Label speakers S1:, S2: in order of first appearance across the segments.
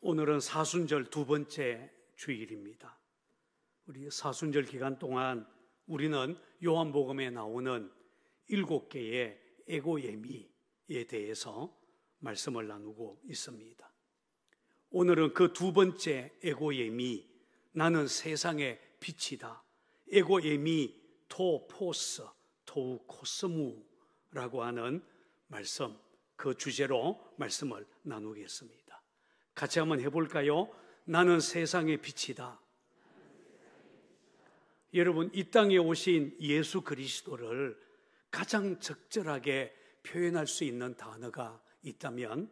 S1: 오늘은 사순절 두 번째 주일입니다. 우리 사순절 기간 동안 우리는 요한복음에 나오는 7개의 에고 예미에 대해서 말씀을 나누고 있습니다. 오늘은 그 두 번째 에고 예미, 나는 세상의 빛이다. 에고 예미 토 포스 토우 코스무라고 하는 말씀, 그 주제로 말씀을 나누겠습니다. 같이 한번 해볼까요? 나는 세상의 빛이다. 여러분, 이 땅에 오신 예수 그리스도를 가장 적절하게 표현할 수 있는 단어가 있다면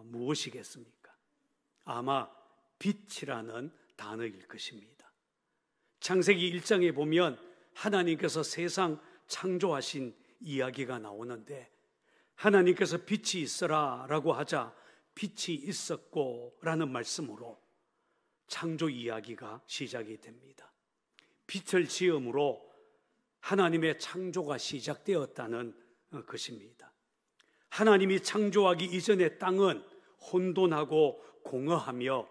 S1: 무엇이겠습니까? 아마 빛이라는 단어일 것입니다. 창세기 1장에 보면 하나님께서 세상 창조하신 이야기가 나오는데, 하나님께서 빛이 있어라 라고 하자 빛이 있었고 라는 말씀으로 창조 이야기가 시작이 됩니다. 빛을 지음으로 하나님의 창조가 시작되었다는 것입니다. 하나님이 창조하기 이전의 땅은 혼돈하고 공허하며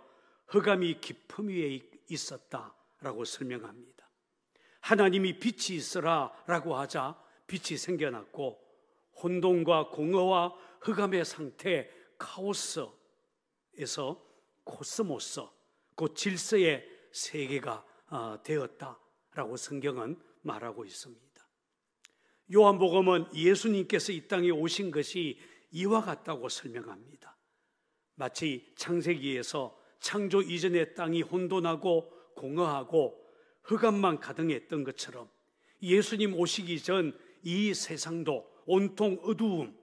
S1: 흑암이 깊음 위에 있었다라고 설명합니다. 하나님이 빛이 있어라 라고 하자 빛이 생겨났고, 혼돈과 공허와 흑암의 상태, 카오스에서 코스모스, 그 질서의 세계가 되었다라고 성경은 말하고 있습니다. 요한복음은 예수님께서 이 땅에 오신 것이 이와 같다고 설명합니다. 마치 창세기에서 창조 이전의 땅이 혼돈하고 공허하고 흑암만 가득했던 것처럼 예수님 오시기 전 이 세상도 온통 어두움,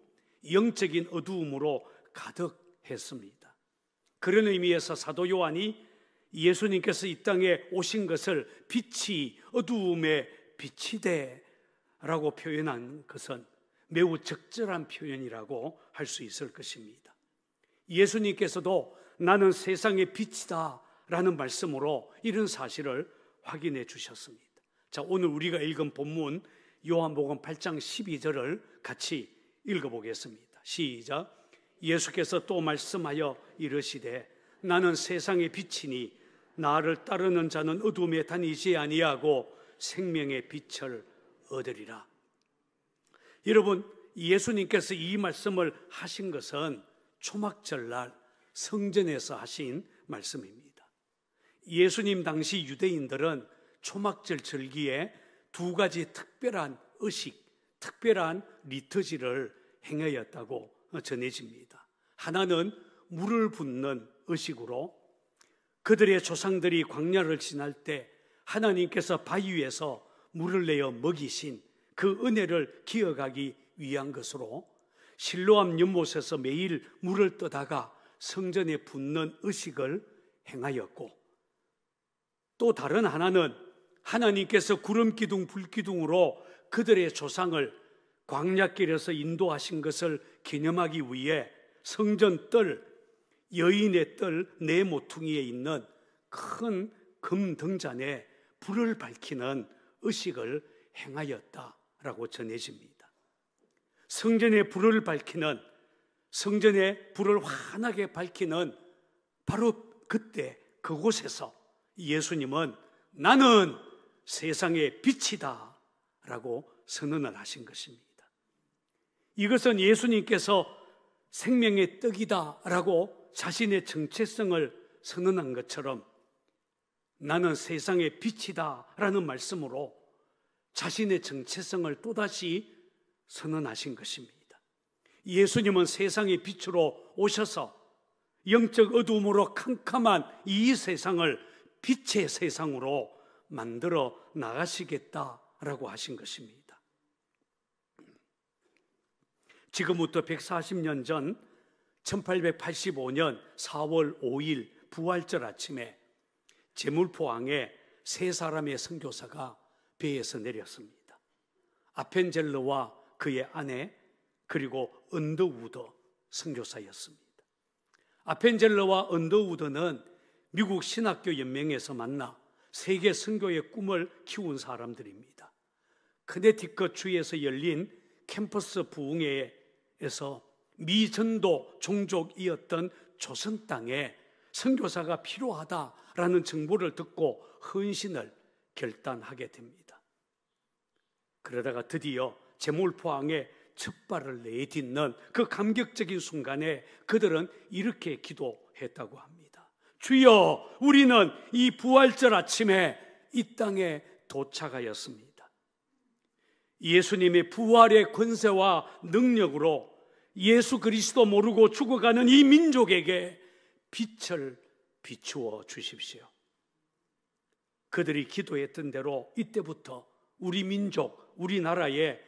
S1: 영적인 어두움으로 가득했습니다. 그런 의미에서 사도 요한이 예수님께서 이 땅에 오신 것을 빛이 어두움에 빛이 되라고 표현한 것은 매우 적절한 표현이라고 할 수 있을 것입니다. 예수님께서도 나는 세상의 빛이다 라는 말씀으로 이런 사실을 확인해 주셨습니다. 자, 오늘 우리가 읽은 본문 요한복음 8장 12절을 같이 읽어보겠습니다. 시작. 예수께서 또 말씀하여 이르시되 나는 세상의 빛이니 나를 따르는 자는 어둠에 다니지 아니하고 생명의 빛을 얻으리라. 여러분, 예수님께서 이 말씀을 하신 것은 초막절날 성전에서 하신 말씀입니다. 예수님 당시 유대인들은 초막절 절기에 두 가지 특별한 의식, 특별한 리터지를 행하였다고 전해집니다. 하나는 물을 붓는 의식으로 그들의 조상들이 광야를 지날 때 하나님께서 바위 위에서 물을 내어 먹이신 그 은혜를 기억하기 위한 것으로 실로암 연못에서 매일 물을 떠다가 성전에 붓는 의식을 행하였고, 또 다른 하나는 하나님께서 구름기둥 불기둥으로 그들의 조상을 광야길에서 인도하신 것을 기념하기 위해 성전 뜰, 여인의 뜰 네 모퉁이에 있는 큰 금등잔에 불을 밝히는 의식을 행하였다라고 전해집니다. 성전에 불을 밝히는, 성전에 불을 환하게 밝히는 바로 그때 그곳에서 예수님은 나는 세상의 빛이다 라고 선언을 하신 것입니다. 이것은 예수님께서 생명의 떡이다 라고 자신의 정체성을 선언한 것처럼 나는 세상의 빛이다 라는 말씀으로 자신의 정체성을 또다시 선언하신 것입니다. 예수님은 세상의 빛으로 오셔서 영적 어두움으로 캄캄한 이 세상을 빛의 세상으로 만들어 나가시겠다라고 하신 것입니다. 지금부터 140년 전 1885년 4월 5일 부활절 아침에 제물포항에 세 사람의 선교사가 배에서 내렸습니다. 아펜젤러와 그의 아내, 그리고 언더우드 선교사였습니다. 아펜젤러와 언더우드는 미국 신학교 연맹에서 만나 세계 선교의 꿈을 키운 사람들입니다. 커네티컷 주에서 열린 캠퍼스 부흥회에서 미전도 종족이었던 조선 땅에 선교사가 필요하다라는 정보를 듣고 헌신을 결단하게 됩니다. 그러다가 드디어 제물포항에 첫 발을 내딛는 그 감격적인 순간에 그들은 이렇게 기도했다고 합니다. 주여, 우리는 이 부활절 아침에 이 땅에 도착하였습니다. 예수님의 부활의 권세와 능력으로 예수 그리스도 모르고 죽어가는 이 민족에게 빛을 비추어 주십시오. 그들이 기도했던 대로 이때부터 우리 민족, 우리나라에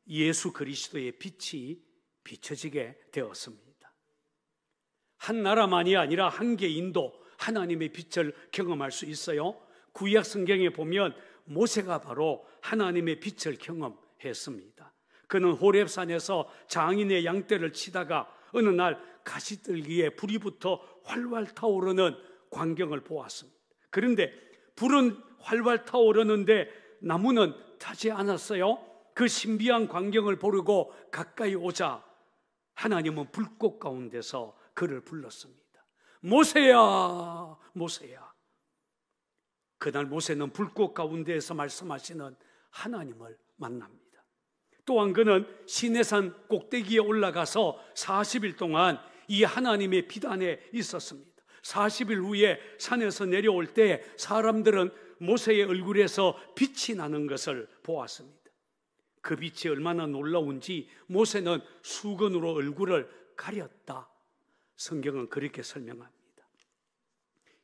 S1: 예수 그리스도의 빛이 비춰지게 되었습니다. 한 나라만이 아니라 한 개인도 하나님의 빛을 경험할 수 있어요. 구약 성경에 보면 모세가 바로 하나님의 빛을 경험했습니다. 그는 호렙산에서 장인의 양떼를 치다가 어느 날 가시들기에 불이 붙어 활활 타오르는 광경을 보았습니다. 그런데 불은 활활 타오르는데 나무는 타지 않았어요. 그 신비한 광경을 보려고 가까이 오자 하나님은 불꽃 가운데서 그를 불렀습니다. 모세야, 모세야. 그날 모세는 불꽃 가운데에서 말씀하시는 하나님을 만납니다. 또한 그는 시내산 꼭대기에 올라가서 40일 동안 이 하나님의 빛 안에 있었습니다. 40일 후에 산에서 내려올 때 사람들은 모세의 얼굴에서 빛이 나는 것을 보았습니다. 그 빛이 얼마나 놀라운지 모세는 수건으로 얼굴을 가렸다. 성경은 그렇게 설명합니다.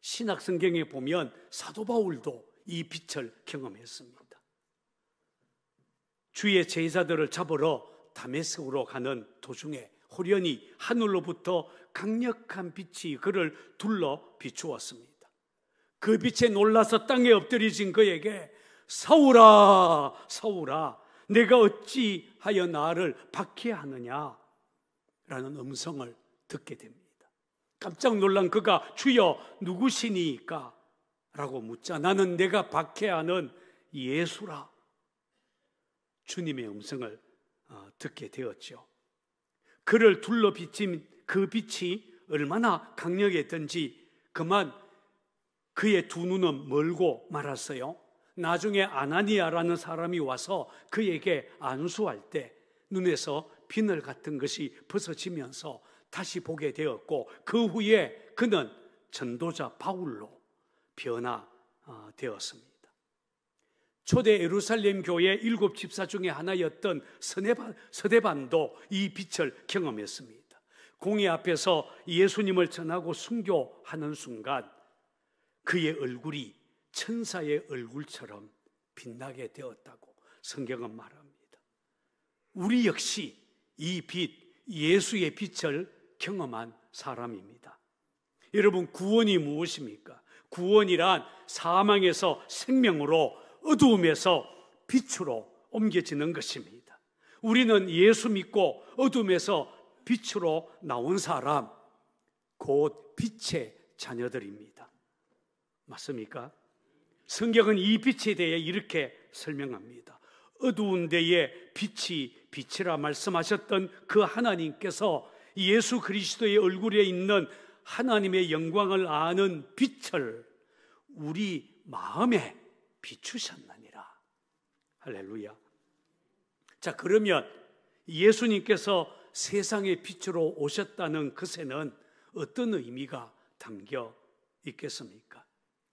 S1: 신약 성경에 보면 사도 바울도 이 빛을 경험했습니다. 주의 제자들을 잡으러 다메섹으로 가는 도중에 호련히 하늘로부터 강력한 빛이 그를 둘러 비추었습니다. 그 빛에 놀라서 땅에 엎드려진 그에게 사울아, 사울아, 내가 어찌하여 나를 박해하느냐? 라는 음성을 듣게 됩니다. 깜짝 놀란 그가 주여 누구시니까? 라고 묻자 나는 내가 박해하는 예수라. 주님의 음성을 듣게 되었죠. 그를 둘러 비친 그 빛이 얼마나 강력했던지 그만 그의 두 눈은 멀고 말았어요. 나중에 아나니아라는 사람이 와서 그에게 안수할 때 눈에서 비늘 같은 것이 벗어지면서 다시 보게 되었고 그 후에 그는 전도자 바울로 변화되었습니다. 초대 예루살렘 교회 7 집사 중에 하나였던 서대반도 이 빛을 경험했습니다. 공회 앞에서 예수님을 전하고 순교하는 순간 그의 얼굴이 천사의 얼굴처럼 빛나게 되었다고 성경은 말합니다. 우리 역시 이 빛, 예수의 빛을 경험한 사람입니다. 여러분, 구원이 무엇입니까? 구원이란 사망에서 생명으로, 어두움에서 빛으로 옮겨지는 것입니다. 우리는 예수 믿고 어둠에서 빛으로 나온 사람, 곧 빛의 자녀들입니다. 맞습니까? 성경은 이 빛에 대해 이렇게 설명합니다. 어두운 데에 빛이 빛이라 말씀하셨던 그 하나님께서 예수 그리스도의 얼굴에 있는 하나님의 영광을 아는 빛을 우리 마음에 비추셨느니라. 할렐루야. 자, 그러면 예수님께서 세상의 빛으로 오셨다는 것에는 어떤 의미가 담겨 있겠습니까?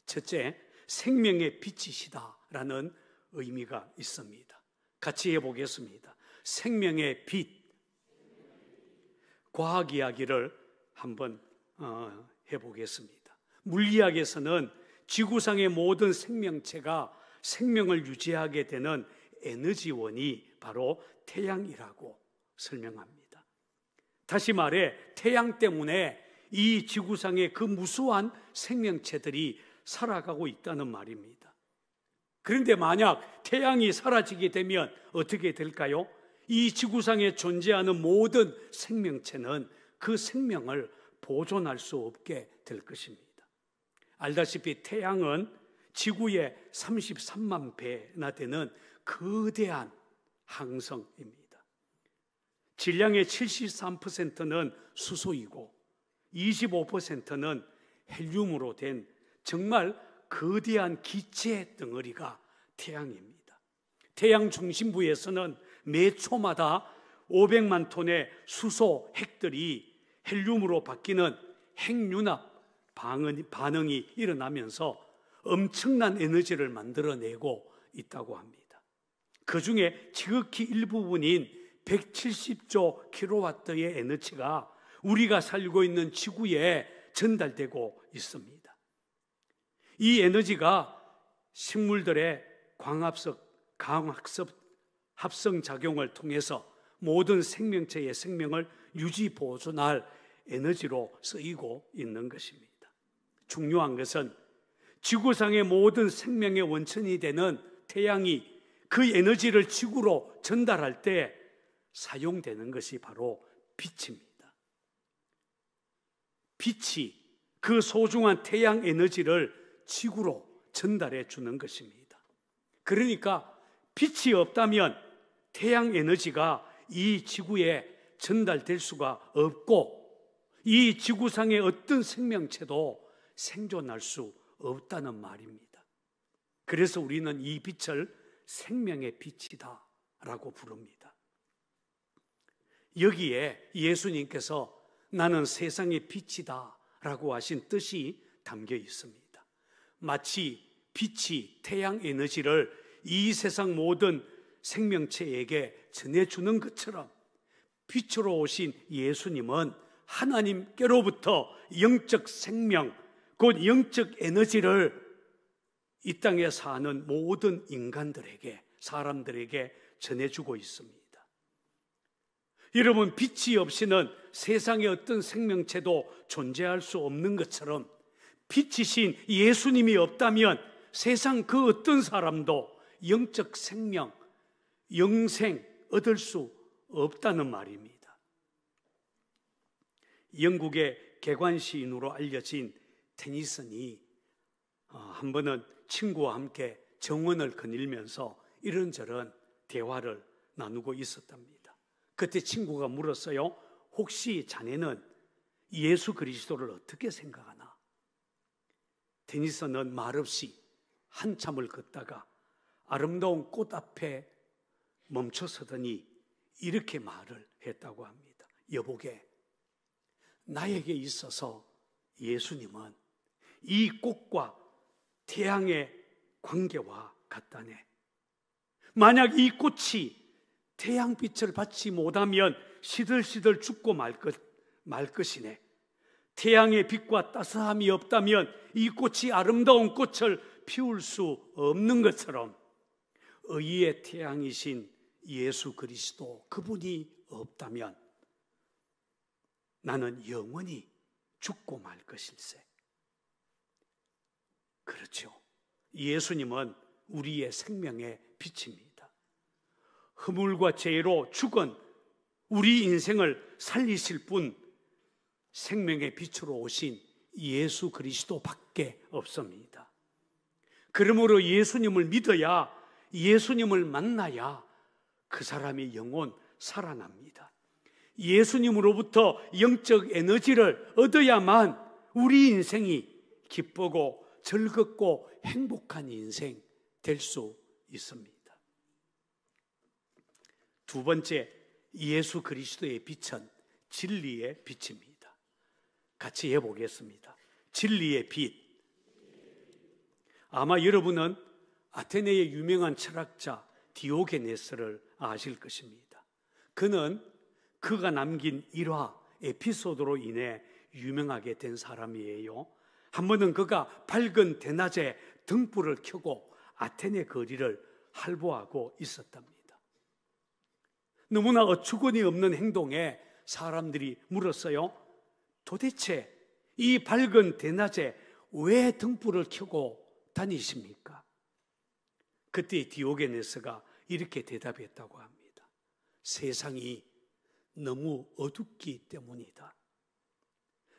S1: 첫째, 생명의 빛이시다라는 의미가 있습니다. 같이 해보겠습니다. 생명의 빛. 과학 이야기를 한번 해보겠습니다. 물리학에서는 지구상의 모든 생명체가 생명을 유지하게 되는 에너지원이 바로 태양이라고 설명합니다. 다시 말해 태양 때문에 이 지구상의 그 무수한 생명체들이 살아가고 있다는 말입니다. 그런데 만약 태양이 사라지게 되면 어떻게 될까요? 이 지구상에 존재하는 모든 생명체는 그 생명을 보존할 수 없게 될 것입니다. 알다시피 태양은 지구의 33만 배나 되는 거대한 항성입니다. 질량의 73%는 수소이고 25%는 헬륨으로 된 정말 거대한 기체 덩어리가 태양입니다. 태양 중심부에서는 매 초마다 500만 톤의 수소 핵들이 헬륨으로 바뀌는 핵융합 반응이 일어나면서 엄청난 에너지를 만들어내고 있다고 합니다. 그 중에 지극히 일부분인 170조 킬로와트의 에너지가 우리가 살고 있는 지구에 전달되고 있습니다. 이 에너지가 식물들의 광합성 합성 작용을 통해서 모든 생명체의 생명을 유지 보존할 에너지로 쓰이고 있는 것입니다. 중요한 것은 지구상의 모든 생명의 원천이 되는 태양이 그 에너지를 지구로 전달할 때 사용되는 것이 바로 빛입니다. 빛이 그 소중한 태양 에너지를 지구로 전달해 주는 것입니다. 그러니까 빛이 없다면 태양 에너지가 이 지구에 전달될 수가 없고 이 지구상의 어떤 생명체도 생존할 수 없다는 말입니다. 그래서 우리는 이 빛을 생명의 빛이다 라고 부릅니다. 여기에 예수님께서 나는 세상의 빛이다 라고 하신 뜻이 담겨 있습니다. 마치 빛이 태양 에너지를 이 세상 모든 생명체에게 전해주는 것처럼 빛으로 오신 예수님은 하나님께로부터 영적 생명, 곧 영적 에너지를 이 땅에 사는 모든 인간들에게, 사람들에게 전해주고 있습니다. 여러분, 빛이 없이는 세상의 어떤 생명체도 존재할 수 없는 것처럼 빛이신 예수님이 없다면 세상 그 어떤 사람도 영적 생명, 영생 얻을 수 없다는 말입니다. 영국의 객관시인으로 알려진 테니슨이 한 번은 친구와 함께 정원을 거닐면서 이런저런 대화를 나누고 있었답니다. 그때 친구가 물었어요. 혹시 자네는 예수 그리스도를 어떻게 생각하나? 테니슨은 말없이 한참을 걷다가 아름다운 꽃 앞에 멈춰서더니 이렇게 말을 했다고 합니다. 여보게, 나에게 있어서 예수님은 이 꽃과 태양의 관계와 같다네. 만약 이 꽃이 태양빛을 받지 못하면 시들시들 죽고 말 것이네. 태양의 빛과 따스함이 없다면 이 꽃이 아름다운 꽃을 피울 수 없는 것처럼 의의 태양이신 예수 그리스도, 그분이 없다면 나는 영원히 죽고 말 것일세. 그렇죠. 예수님은 우리의 생명의 빛입니다. 허물과 죄로 죽은 우리 인생을 살리실 분, 생명의 빛으로 오신 예수 그리스도밖에 없습니다. 그러므로 예수님을 믿어야, 예수님을 만나야 그 사람의 영혼 살아납니다. 예수님으로부터 영적 에너지를 얻어야만 우리 인생이 기쁘고 즐겁고 행복한 인생 될 수 있습니다. 두 번째, 예수 그리스도의 빛은 진리의 빛입니다. 같이 해보겠습니다. 진리의 빛. 아마 여러분은 아테네의 유명한 철학자 디오게네스를 아실 것입니다. 그는 그가 남긴 일화, 에피소드로 인해 유명하게 된 사람이에요. 한 번은 그가 밝은 대낮에 등불을 켜고 아테네 거리를 활보하고 있었답니다. 너무나 어처구니 없는 행동에 사람들이 물었어요. 도대체 이 밝은 대낮에 왜 등불을 켜고 다니십니까? 그때 디오게네스가 이렇게 대답했다고 합니다. 세상이 너무 어둡기 때문이다.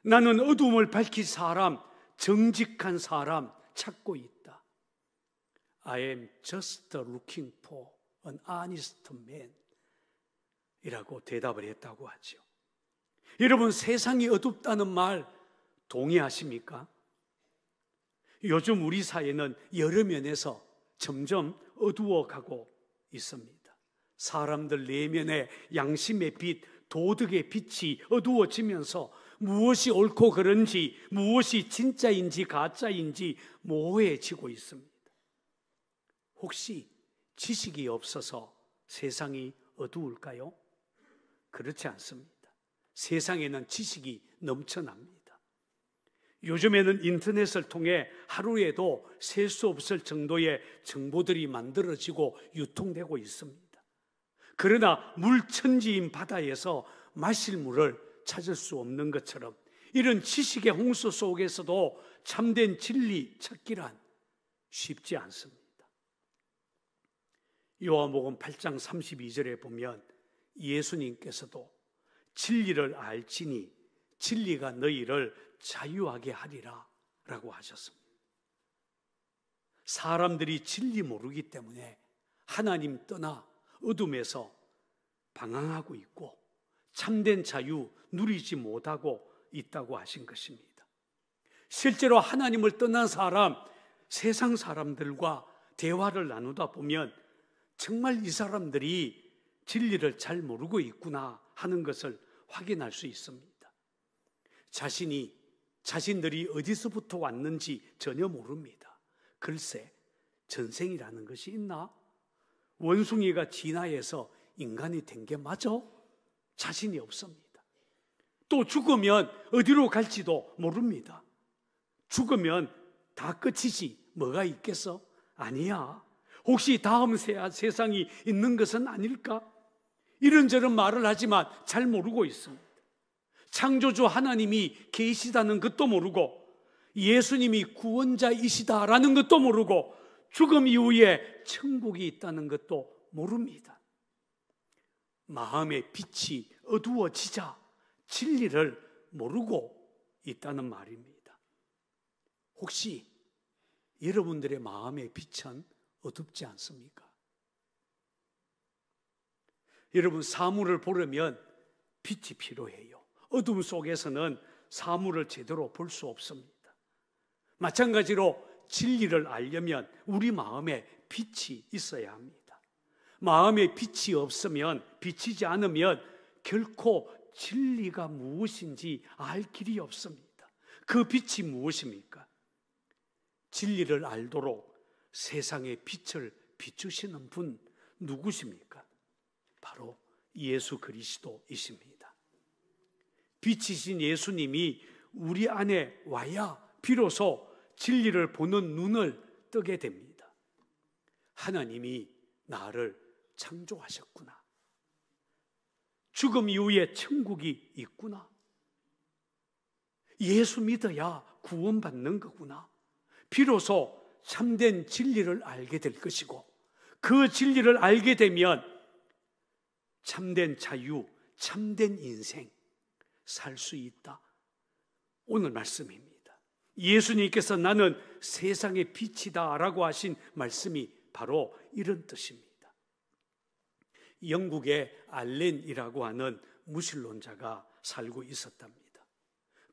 S1: 나는 어둠을 밝힐 사람, 정직한 사람 찾고 있다. I am just looking for an honest man 이라고 대답을 했다고 하죠. 여러분, 세상이 어둡다는 말 동의하십니까? 요즘 우리 사회는 여러 면에서 점점 어두워가고 있습니다. 사람들 내면의 양심의 빛, 도덕의 빛이 어두워지면서 무엇이 옳고 그른지, 무엇이 진짜인지 가짜인지 모호해지고 있습니다. 혹시 지식이 없어서 세상이 어두울까요? 그렇지 않습니다. 세상에는 지식이 넘쳐납니다. 요즘에는 인터넷을 통해 하루에도 셀 수 없을 정도의 정보들이 만들어지고 유통되고 있습니다. 그러나 물천지인 바다에서 마실 물을 찾을 수 없는 것처럼 이런 지식의 홍수 속에서도 참된 진리 찾기란 쉽지 않습니다. 요한복음 8장 32절에 보면 예수님께서도 진리를 알지니 진리가 너희를 자유하게 하리라 라고 하셨습니다. 사람들이 진리 모르기 때문에 하나님 떠나 어둠에서 방황하고 있고 참된 자유 누리지 못하고 있다고 하신 것입니다. 실제로 하나님을 떠난 사람, 세상 사람들과 대화를 나누다 보면 정말 이 사람들이 진리를 잘 모르고 있구나 하는 것을 확인할 수 있습니다. 자신들이 어디서부터 왔는지 전혀 모릅니다. 글쎄, 전생이라는 것이 있나? 원숭이가 진화해서 인간이 된 게 맞아? 자신이 없습니다. 또 죽으면 어디로 갈지도 모릅니다. 죽으면 다 끝이지 뭐가 있겠어? 아니야. 혹시 다음 세상이 있는 것은 아닐까? 이런저런 말을 하지만 잘 모르고 있습니다. 창조주 하나님이 계시다는 것도 모르고 예수님이 구원자이시다라는 것도 모르고 죽음 이후에 천국이 있다는 것도 모릅니다. 마음의 빛이 어두워지자 진리를 모르고 있다는 말입니다. 혹시 여러분들의 마음의 빛은 어둡지 않습니까? 여러분, 사물을 보려면 빛이 필요해요. 어둠 속에서는 사물을 제대로 볼 수 없습니다. 마찬가지로 진리를 알려면 우리 마음에 빛이 있어야 합니다. 마음에 빛이 없으면, 비치지 않으면 결코 진리가 무엇인지 알 길이 없습니다. 그 빛이 무엇입니까? 진리를 알도록 세상의 빛을 비추시는 분 누구십니까? 바로 예수 그리스도이십니다. 빛이신 예수님이 우리 안에 와야 비로소 진리를 보는 눈을 뜨게 됩니다. 하나님이 나를 창조하셨구나. 죽음 이후에 천국이 있구나. 예수 믿어야 구원받는 거구나. 비로소 참된 진리를 알게 될 것이고 그 진리를 알게 되면 참된 자유, 참된 인생 살 수 있다. 오늘 말씀입니다. 예수님께서 나는 세상의 빛이다 라고 하신 말씀이 바로 이런 뜻입니다. 영국의 알렌이라고 하는 무신론자가 살고 있었답니다.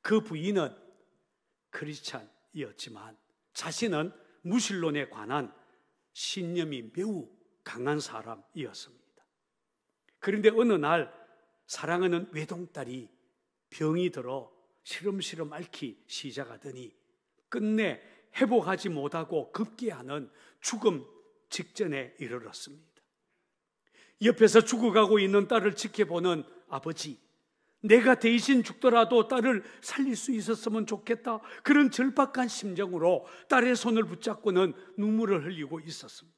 S1: 그 부인은 크리스찬이었지만 자신은 무신론에 관한 신념이 매우 강한 사람이었습니다. 그런데 어느 날 사랑하는 외동딸이 병이 들어 시름시름 앓기 시작하더니 끝내 회복하지 못하고 급기야는 죽음 직전에 이르렀습니다. 옆에서 죽어가고 있는 딸을 지켜보는 아버지, 내가 대신 죽더라도 딸을 살릴 수 있었으면 좋겠다, 그런 절박한 심정으로 딸의 손을 붙잡고는 눈물을 흘리고 있었습니다.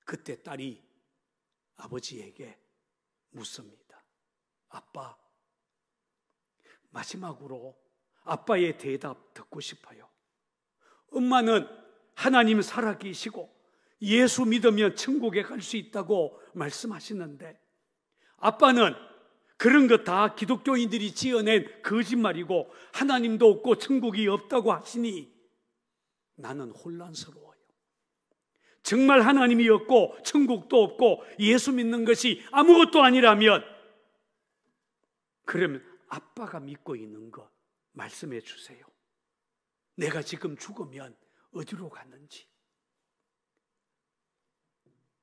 S1: 그때 딸이 아버지에게 묻습니다. 아빠, 마지막으로 아빠의 대답 듣고 싶어요. 엄마는 하나님 살아계시고 예수 믿으면 천국에 갈 수 있다고 말씀하시는데 아빠는 그런 거 다 기독교인들이 지어낸 거짓말이고 하나님도 없고 천국이 없다고 하시니 나는 혼란스러워요. 정말 하나님이 없고 천국도 없고 예수 믿는 것이 아무것도 아니라면 그러면 아빠가 믿고 있는 거 말씀해 주세요. 내가 지금 죽으면 어디로 갔는지,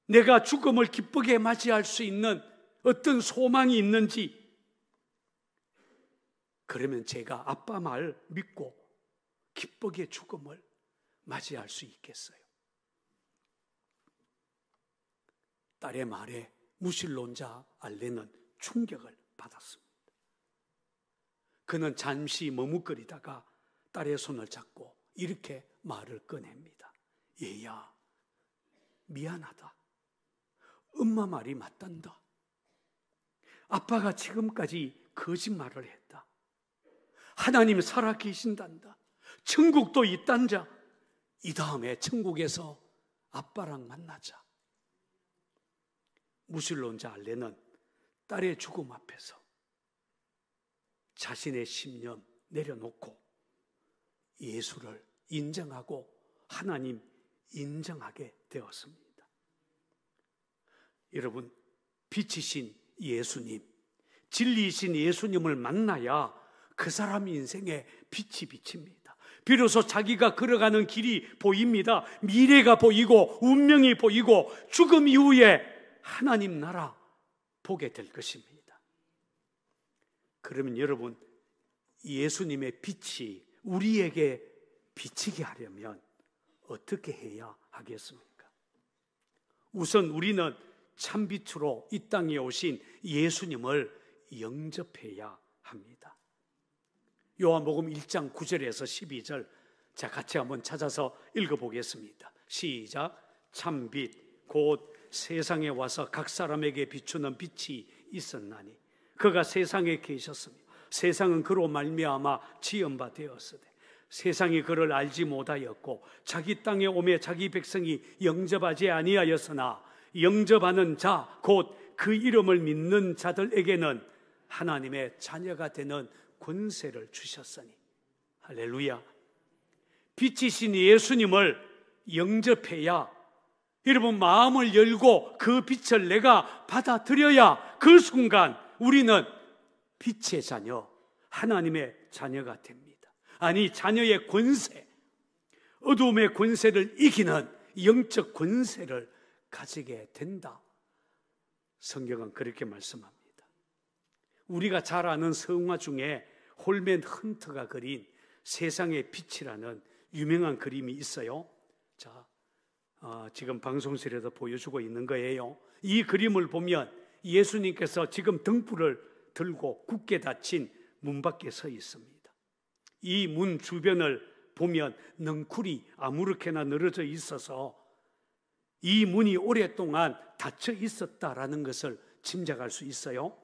S1: 내가 죽음을 기쁘게 맞이할 수 있는 어떤 소망이 있는지, 그러면 제가 아빠 말 믿고 기쁘게 죽음을 맞이할 수 있겠어요? 딸의 말에 무신론자 알레는 충격을 받았습니다. 그는 잠시 머뭇거리다가 딸의 손을 잡고 이렇게 말을 꺼냅니다. 얘야, 미안하다. 엄마 말이 맞단다. 아빠가 지금까지 거짓말을 했다. 하나님 살아 계신단다. 천국도 있단자. 이 다음에 천국에서 아빠랑 만나자. 무신론자 알레는 딸의 죽음 앞에서 자신의 신념 내려놓고 예수를 인정하고 하나님 인정하게 되었습니다. 여러분, 빛이신 예수님, 진리이신 예수님을 만나야 그 사람 인생에 빛이 비칩니다. 비로소 자기가 걸어가는 길이 보입니다. 미래가 보이고 운명이 보이고 죽음 이후에 하나님 나라 보게 될 것입니다. 그러면 여러분, 예수님의 빛이 우리에게 비치게 하려면 어떻게 해야 하겠습니까? 우선 우리는 참빛으로 이 땅에 오신 예수님을 영접해야 합니다. 요한복음 1장 9절에서 12절, 자, 같이 한번 찾아서 읽어보겠습니다. 시작. 참빛 곧 세상에 와서 각 사람에게 비추는 빛이 있었나니 그가 세상에 계셨으며 세상은 그로 말미암아 지은 바 되었으되 세상이 그를 알지 못하였고 자기 땅에 오매 자기 백성이 영접하지 아니하였으나 영접하는 자 곧 그 이름을 믿는 자들에게는 하나님의 자녀가 되는 권세를 주셨으니. 할렐루야. 빛이신 예수님을 영접해야, 여러분 마음을 열고 그 빛을 내가 받아들여야 그 순간 우리는 빛의 자녀, 하나님의 자녀가 됩니다. 아니, 자녀의 권세, 어두움의 권세를 이기는 영적 권세를 가지게 된다. 성경은 그렇게 말씀합니다. 우리가 잘 아는 성화 중에 홀맨 헌터가 그린 세상의 빛이라는 유명한 그림이 있어요. 자, 지금 방송실에서 보여주고 있는 거예요. 이 그림을 보면 예수님께서 지금 등불을 들고 굳게 닫힌 문 밖에 서 있습니다. 이 문 주변을 보면 넝쿨이 아무렇게나 늘어져 있어서 이 문이 오랫동안 닫혀 있었다라는 것을 짐작할 수 있어요.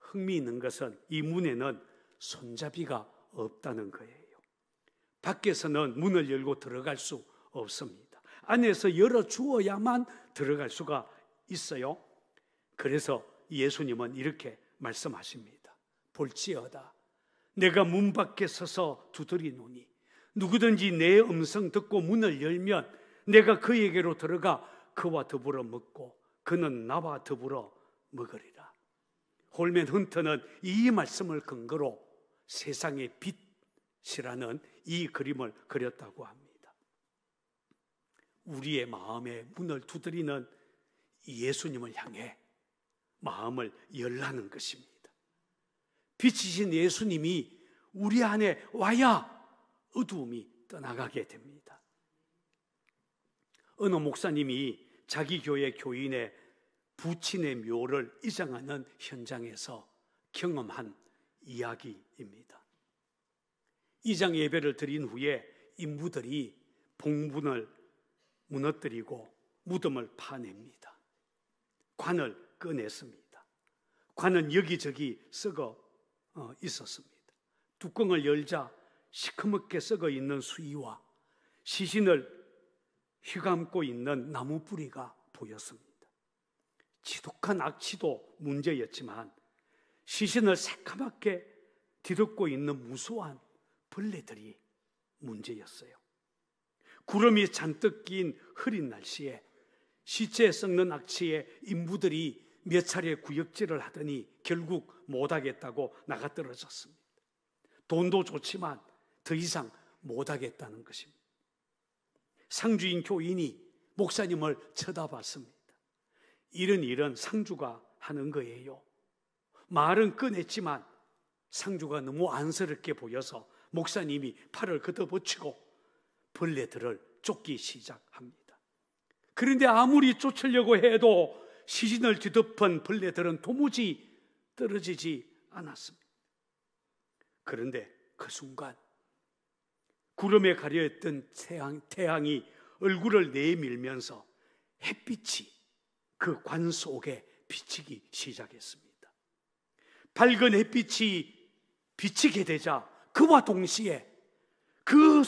S1: 흥미있는 것은 이 문에는 손잡이가 없다는 거예요. 밖에서는 문을 열고 들어갈 수 없습니다. 안에서 열어주어야만 들어갈 수가 있어요. 그래서 예수님은 이렇게 말씀하십니다. 볼지어다 내가 문 밖에 서서 두드리노니 누구든지 내 음성 듣고 문을 열면 내가 그에게로 들어가 그와 더불어 먹고 그는 나와 더불어 먹으리라. 홀맨 헌터는 이 말씀을 근거로 세상의 빛이라는 이 그림을 그렸다고 합니다. 우리의 마음의 문을 두드리는 예수님을 향해 마음을 열라는 것입니다. 빛이신 예수님이 우리 안에 와야 어두움이 떠나가게 됩니다. 어느 목사님이 자기 교회 교인의 부친의 묘를 이장하는 현장에서 경험한 이야기입니다. 이장 예배를 드린 후에 인부들이 봉분을 무너뜨리고 무덤을 파냅니다. 관을 꺼냈습니다. 관은 여기저기 썩어 있었습니다. 뚜껑을 열자 시커멓게 썩어 있는 수의와 시신을 휘감고 있는 나무 뿌리가 보였습니다. 지독한 악취도 문제였지만 시신을 새까맣게 뒤덮고 있는 무수한 벌레들이 문제였어요. 구름이 잔뜩 낀 흐린 날씨에 시체에 썩는 악취에 인부들이 몇 차례 구역질을 하더니 결국 못하겠다고 나가떨어졌습니다. 돈도 좋지만 더 이상 못하겠다는 것입니다. 상주인 교인이 목사님을 쳐다봤습니다. 이런 일은 상주가 하는 거예요. 말은 꺼냈지만 상주가 너무 안쓰럽게 보여서 목사님이 팔을 걷어붙이고 벌레들을 쫓기 시작합니다. 그런데 아무리 쫓으려고 해도 시신을 뒤덮은 벌레들은 도무지 떨어지지 않았습니다. 그런데 그 순간 구름에 가려있던 태양이 얼굴을 내밀면서 햇빛이 그 관 속에 비치기 시작했습니다. 밝은 햇빛이 비치게 되자 그와 동시에 그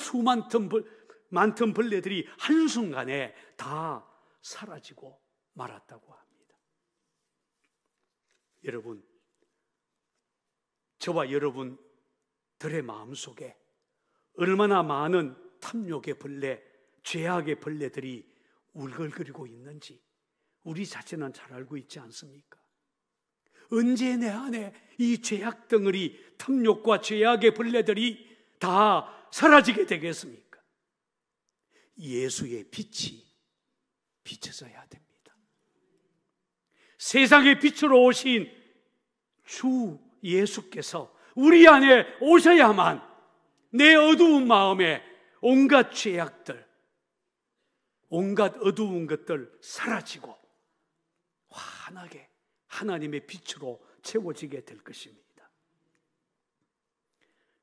S1: 많던 벌레들이 한순간에 다 사라지고 말았다고 합니다. 여러분, 저와 여러분들의 마음속에 얼마나 많은 탐욕의 벌레, 죄악의 벌레들이 울글거리고 있는지 우리 자체는 잘 알고 있지 않습니까? 언제 내 안에 이 죄악 덩어리, 탐욕과 죄악의 벌레들이 다 사라지게 되겠습니까? 예수의 빛이 비춰져야 됩니다. 세상의 빛으로 오신 주 예수께서 우리 안에 오셔야만 내 어두운 마음에 온갖 죄악들, 온갖 어두운 것들 사라지고 환하게 하나님의 빛으로 채워지게 될 것입니다.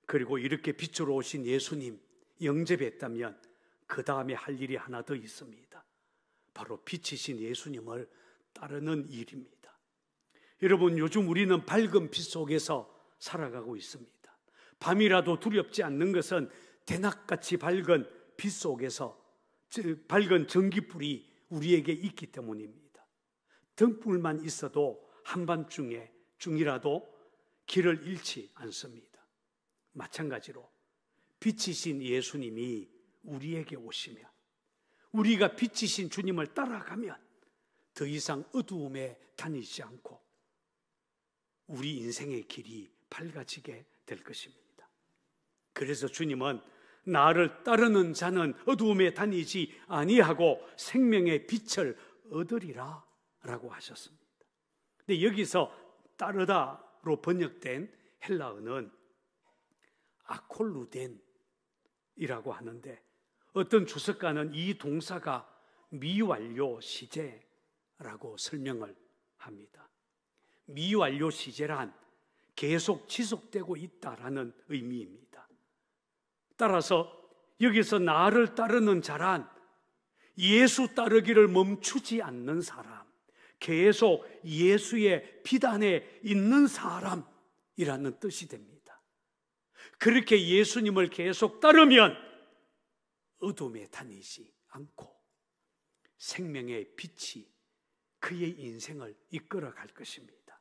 S1: 그리고 이렇게 빛으로 오신 예수님 영접했다면 그 다음에 할 일이 하나 더 있습니다. 바로 빛이신 예수님을 따르는 일입니다. 여러분, 요즘 우리는 밝은 빛 속에서 살아가고 있습니다. 밤이라도 두렵지 않는 것은 대낮같이 밝은 빛 속에서 밝은 전기불이 우리에게 있기 때문입니다. 등불만 있어도 한밤중이라도 길을 잃지 않습니다. 마찬가지로 빛이신 예수님이 우리에게 오시면, 우리가 빛이신 주님을 따라가면 더 이상 어두움에 다니지 않고 우리 인생의 길이 밝아지게 될 것입니다. 그래서 주님은 나를 따르는 자는 어두움에 다니지 아니하고 생명의 빛을 얻으리라 라고 하셨습니다. 근데 여기서 따르다로 번역된 헬라어는 아콜루덴이라고 하는데, 어떤 주석가는 이 동사가 미완료 시제라고 설명을 합니다. 미완료 시제란 계속 지속되고 있다라는 의미입니다. 따라서 여기서 나를 따르는 자란 예수 따르기를 멈추지 않는 사람, 계속 예수의 빛 안에 있는 사람이라는 뜻이 됩니다. 그렇게 예수님을 계속 따르면 어둠에 다니지 않고 생명의 빛이 그의 인생을 이끌어갈 것입니다.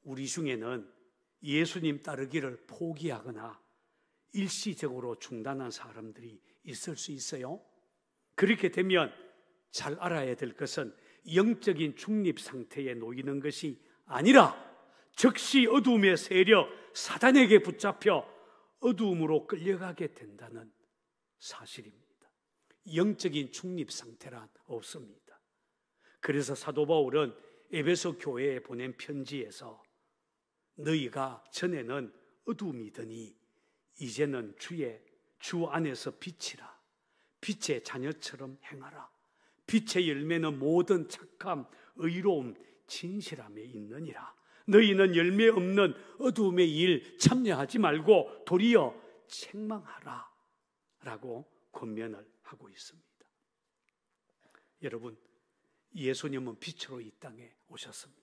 S1: 우리 중에는 예수님 따르기를 포기하거나 일시적으로 중단한 사람들이 있을 수 있어요. 그렇게 되면 잘 알아야 될 것은 영적인 중립 상태에 놓이는 것이 아니라 즉시 어두움의 세력 사단에게 붙잡혀 어두움으로 끌려가게 된다는 사실입니다. 영적인 중립 상태란 없습니다. 그래서 사도 바울은 에베소 교회에 보낸 편지에서 너희가 전에는 어두움이더니 이제는 주 안에서 빛이라, 빛의 자녀처럼 행하라. 빛의 열매는 모든 착함, 의로움, 진실함에 있느니라. 너희는 열매 없는 어두움의 일 참여하지 말고 도리어 책망하라 라고 권면을 하고 있습니다. 여러분, 예수님은 빛으로 이 땅에 오셨습니다.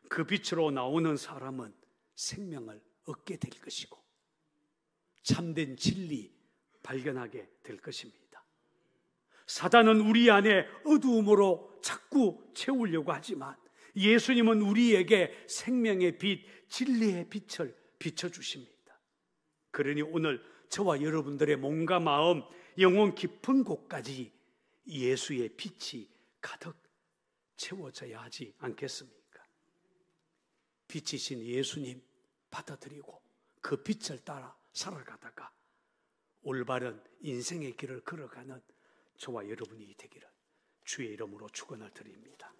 S1: 그 빛으로 나오는 사람은 생명을 얻게 될 것이고 참된 진리 발견하게 될 것입니다. 사단은 우리 안에 어두움으로 자꾸 채우려고 하지만 예수님은 우리에게 생명의 빛, 진리의 빛을 비춰주십니다. 그러니 오늘 저와 여러분들의 몸과 마음, 영혼 깊은 곳까지 예수의 빛이 가득 채워져야 하지 않겠습니까? 빛이신 예수님 받아들이고 그 빛을 따라 살아가다가 올바른 인생의 길을 걸어가는 저와 여러분이 되기를 주의 이름으로 축원을 드립니다.